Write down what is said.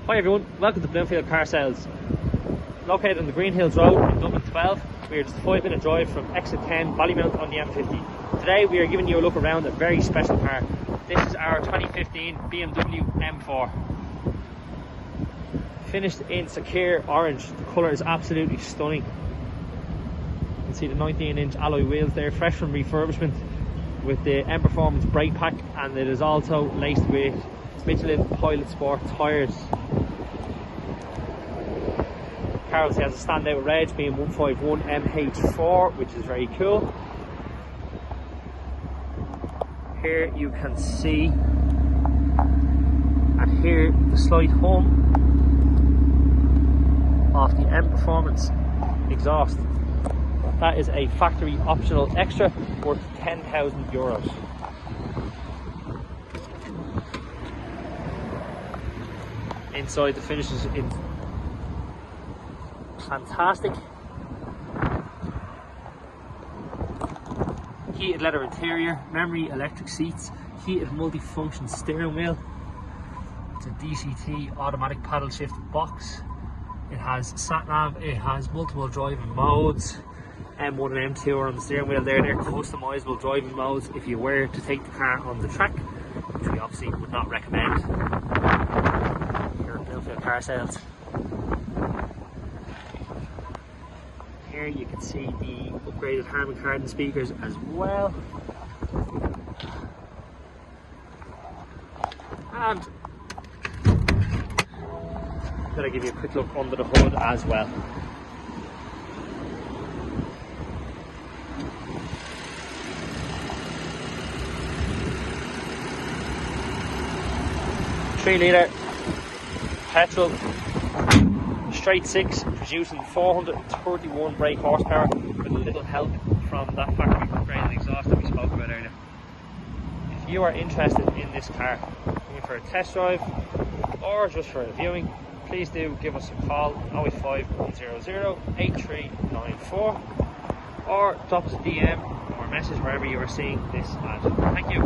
Hi everyone, welcome to Bloomfield Car Sales. Located on the Greenhills Road in Dublin 12, we are just a 5-minute drive from exit 10 Ballymount on the M50. Today we are giving you a look around a very special car. This is our 2015 BMW M4. Finished in Sakir orange, the colour is absolutely stunning. You can see the 19-inch alloy wheels there, fresh from refurbishment, with the M Performance brake pack, and it is also laced with Michelin Pilot Sport tyres. Car obviously has a standout reg being 151MH4, which is very cool. Here you can see and hear the slight hum of the M Performance exhaust. That is a factory optional extra worth €10,000. Inside, the finish is in fantastic. Heated leather interior, memory electric seats, heated multi-function steering wheel. It's a DCT automatic paddle shift box. It has sat nav, it has multiple driving modes. M1 and M2 are on the steering wheel there. They're customizable driving modes if you were to take the car on the track, which we obviously would not recommend. Here at Bloomfield Car Sales. Here you can see the upgraded Harman Kardon speakers as well. And then I'll give you a quick look under the hood as well. Litre petrol, straight 6, producing 431 brake horsepower with a little help from that factory upgraded exhaust that we spoke about earlier. If you are interested in this car, looking for a test drive or just for a viewing, please do give us a call 085 100 8394 or drop us a DM or a message wherever you are seeing this ad. Thank you.